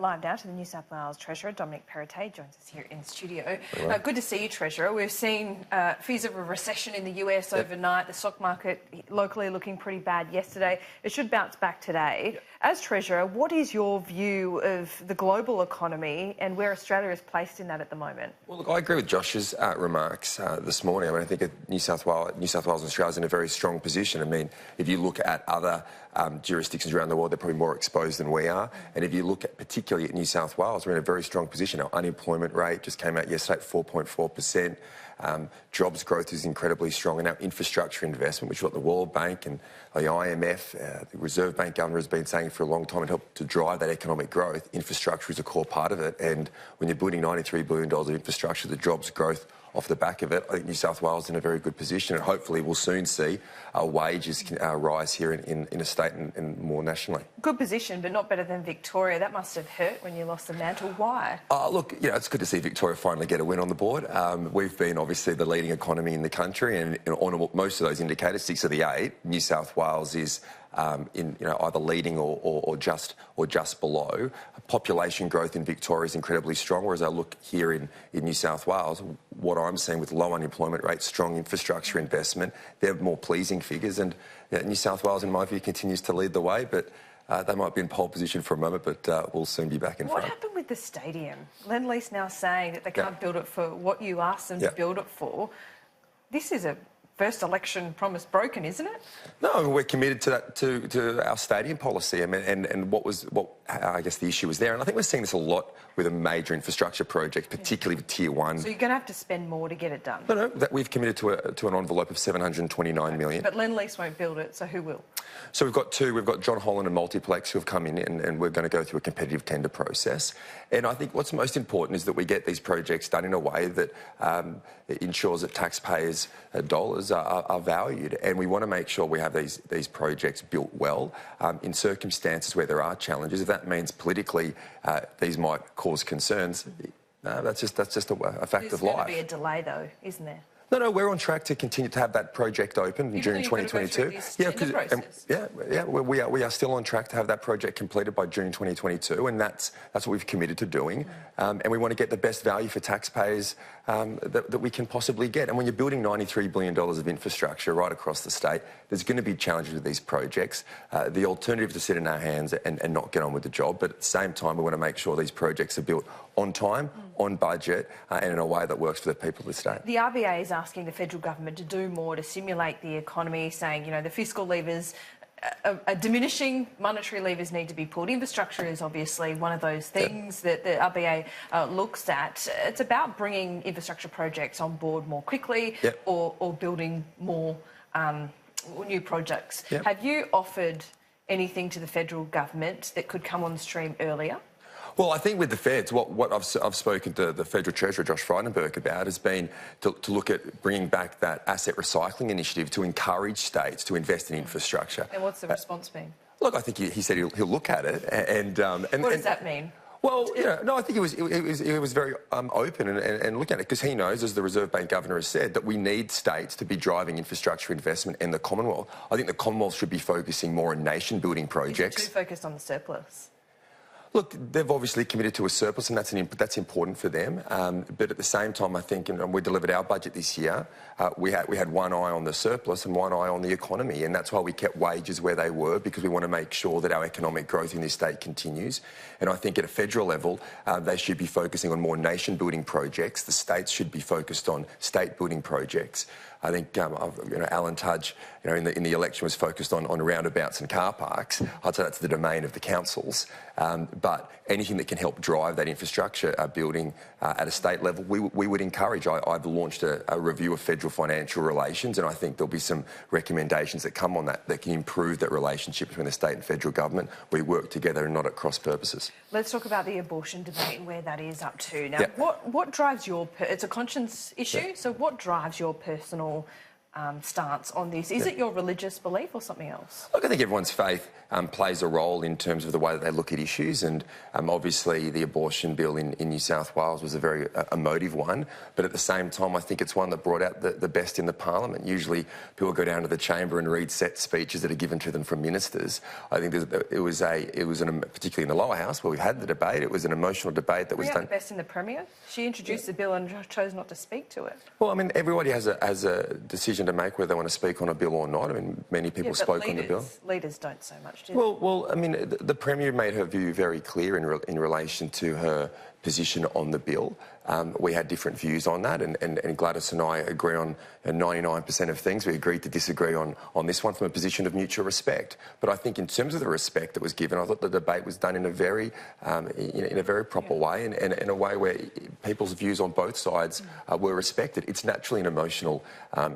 live now to the New South Wales Treasurer, Dominic Perrottet, joins us here in studio. Good to see you, Treasurer. We've seen fears of a recession in the US overnight. The stock market locally looking pretty bad yesterday. It should bounce back today. As Treasurer, what is your view of the global economy and where Australia is placed in that at the moment? Well, look, I agree with Josh's remarks this morning. I mean, I think New South Wales and Australia is in a very strong position. I mean, if you look at other jurisdictions around the world, they're probably more exposed than we are. And if you look at particularly at New South Wales, we're in a very strong position. Our unemployment rate just came out yesterday at 4.4%. Jobs growth is incredibly strong, and our infrastructure investment, which is what the World Bank and the IMF, the Reserve Bank governor has been saying for a long time, and help to drive that economic growth. Infrastructure is a core part of it, and when you're building $93 billion of infrastructure, the jobs growth off the back of it, I think New South Wales is in a very good position, and hopefully we'll soon see wages rise here in a state and more nationally. Good position, but not better than Victoria. That must have hurt when you lost the mantle. Why? Look, you know, it's good to see Victoria finally get a win on the board. We've been obviously the leading economy in the country, and on most of those indicators, 6 of the 8, New South Wales is either leading or just below. Population growth in Victoria is incredibly strong, whereas I look here in New South Wales, what I'm seeing with low unemployment rates, strong infrastructure investment, they're more pleasing figures. And New South Wales, in my view, continues to lead the way, but they might be in pole position for a moment, but we'll soon be back in front. What happened with the stadium? Lend-Lease now saying that they can't build it for what you asked them to build it for. This is a first election promise broken, isn't it? No, we're committed to that, to our stadium policy. I mean, and what I guess the issue was there, and I think we're seeing this a lot with a major infrastructure project, particularly with Tier 1. So you're going to have to spend more to get it done? No, that we've committed to an envelope of $729 million. But Lend-Lease won't build it, so who will? So we've got two. We've got John Holland and Multiplex who have come in, and we're going to go through a competitive tender process. And I think what's most important is that we get these projects done in a way that ensures that taxpayers' dollars are valued. And we want to make sure we have these projects built well in circumstances where there are challenges. If that means politically these might cause concerns, that's just a fact of life. There's going to be a delay, though, isn't there? No, we're on track to continue to have that project open during 2022. We are still on track to have that project completed by June 2022, and that's what we've committed to doing. And we want to get the best value for taxpayers that we can possibly get. And when you're building $93 billion of infrastructure right across the state, there's going to be challenges with these projects. The alternative is to sit in our hands and not get on with the job. But at the same time, we want to make sure these projects are built on time, on budget, and in a way that works for the people of the state. The RBA is asking the federal government to do more to stimulate the economy, saying, you know, the fiscal levers are diminishing, monetary levers need to be pulled. Infrastructure is obviously one of those things that the RBA looks at. It's about bringing infrastructure projects on board more quickly or building more new projects. Have you offered anything to the federal government that could come on stream earlier? Well, I think with the feds, what I've spoken to the Federal Treasurer, Josh Frydenberg, about has been to look at bringing back that asset recycling initiative to encourage states to invest in infrastructure. And what's the response been? Look, I think he said he'll look at it. And what does that mean? Well, I think he was very open and looking at it, because he knows, as the Reserve Bank governor has said, that we need states to be driving infrastructure investment in the Commonwealth. I think the Commonwealth should be focusing more on nation-building projects. You're too focused on the surplus. Look, they've obviously committed to a surplus, and that's important for them. But at the same time, I think, and we delivered our budget this year, we had one eye on the surplus and one eye on the economy, and that's why we kept wages where they were, because we want to make sure that our economic growth in this state continues. And I think at a federal level, they should be focusing on more nation-building projects. The states should be focused on state-building projects. I think Alan Tudge, in the election, was focused on roundabouts and car parks. I'd say that's the domain of the councils. But anything that can help drive that infrastructure building at a state level, we would encourage. I've launched a review of federal financial relations, and I think there'll be some recommendations that come on that can improve that relationship between the state and federal government. We work together and not at cross purposes. Let's talk about the abortion debate and where that is up to. Now, what drives it's a conscience issue, so what drives your personal stance on this. Is it your religious belief or something else? Look, I think everyone's faith plays a role in terms of the way that they look at issues, and obviously the abortion bill in New South Wales was a very emotive one, but at the same time I think it's one that brought out the best in the parliament. Usually people go down to the chamber and read set speeches that are given to them from ministers. I think it was particularly in the lower house where we had the debate, it was an emotional debate that was done. The best in the Premier? She introduced the bill and chose not to speak to it. Well, I mean, everybody has a decision to make whether they want to speak on a bill or not. I mean, many people spoke on the bill. Leaders don't so much, do they? Well, I mean, the Premier made her view very clear in relation to her position on the bill. We had different views on that, and Gladys and I agree on 99% of things. We agreed to disagree on this one from a position of mutual respect. But I think in terms of the respect that was given, I thought the debate was done in a very proper way, and in a way where people's views on both sides were respected. It's naturally an emotional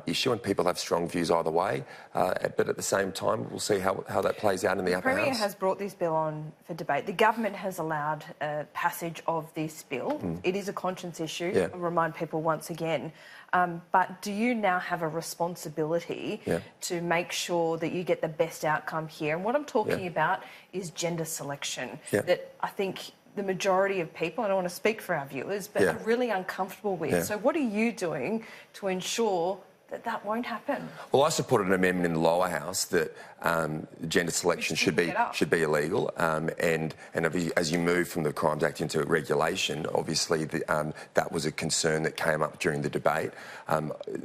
issue, and people have strong views either way. But at the same time, we'll see how that plays out in the upper house. The Premier has brought this bill on for debate. The government has allowed passage of this bill. It is a conscience issue. Yeah. I'll remind people once again. But do you now have a responsibility to make sure that you get the best outcome here? And what I'm talking about is gender selection. That I think the majority of people, I don't want to speak for our viewers, but are really uncomfortable with. So what are you doing to ensure that won't happen? Well, I supported an amendment in the lower house that gender selection should be illegal, and as you move from the Crimes Act into regulation, obviously that was a concern that came up during the debate.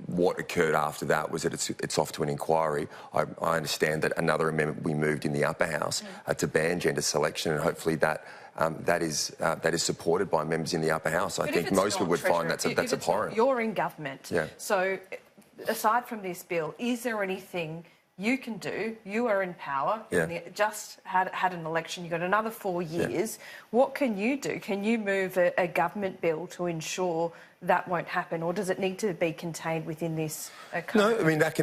What occurred after that was that it's off to an inquiry. I understand that another amendment we moved in the upper house to ban gender selection, and hopefully that is supported by members in the upper house. I think most people would find that's abhorrent. You're in government, so aside from this bill, is there anything you can do? You are in power. Just had an election. You've got another 4 years. What can you do? Can you move a government bill to ensure that won't happen, or does it need to be contained within this? No, I mean that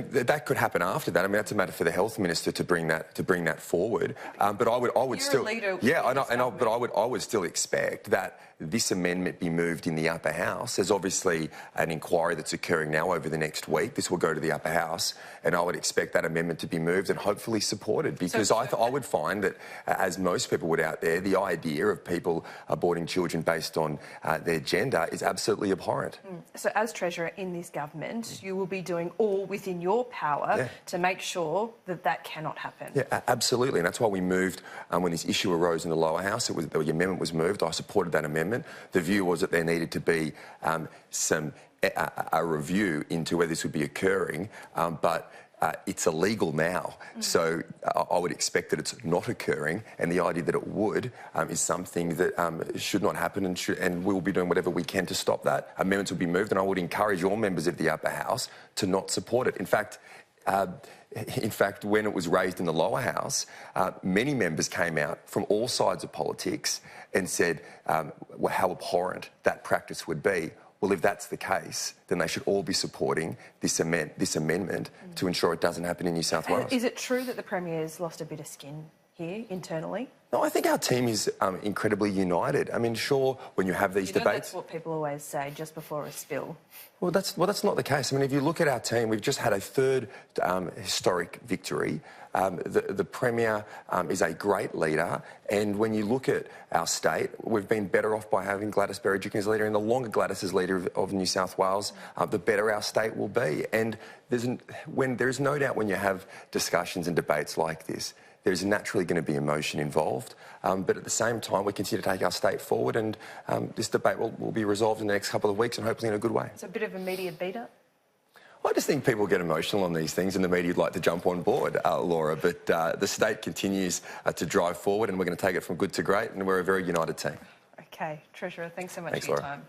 could happen after that. I mean that's a matter for the health minister to bring that forward. But I would still, but I would still expect that this amendment be moved in the upper house. There's obviously an inquiry that's occurring now over the next week. This will go to the upper house, and I would expect that amendment to be moved and hopefully supported, because I would find that, as most people would out there, the idea of people aborting children based on their gender is absolutely abhorrent. So as Treasurer in this government, you will be doing all within your power to make sure that cannot happen. Yeah, absolutely, and that's why we moved when this issue arose in the lower house. The amendment was moved. I supported that amendment. The view was that there needed to be a review into whether this would be occurring, but it's illegal now, so I would expect that it's not occurring, and the idea that it would is something that should not happen, and we will be doing whatever we can to stop that. Amendments will be moved, and I would encourage all members of the upper house to not support it. In fact, when it was raised in the lower house, many members came out from all sides of politics and said how abhorrent that practice would be. Well, if that's the case, then they should all be supporting this amendment to ensure it doesn't happen in New South Wales. Is it true that the Premier's lost a bit of skin here internally? No, I think our team is incredibly united. I mean, sure, when you have these debates... That's what people always say just before a spill. Well, that's not the case. I mean, if you look at our team, we've just had a third historic victory. The Premier is a great leader, and when you look at our state, we've been better off by having Gladys Berejiklian as leader, and the longer Gladys is leader of New South Wales, the better our state will be. And there's no doubt when you have discussions and debates like this, there's naturally going to be emotion involved. But at the same time, we continue to take our state forward, and this debate will be resolved in the next couple of weeks, and hopefully in a good way. It's a bit of a media beat-up? I just think people get emotional on these things, and the media would like to jump on board, Laura. But the state continues to drive forward, and we're going to take it from good to great, and we're a very united team. OK, Treasurer, thanks so much for your Laura. Time.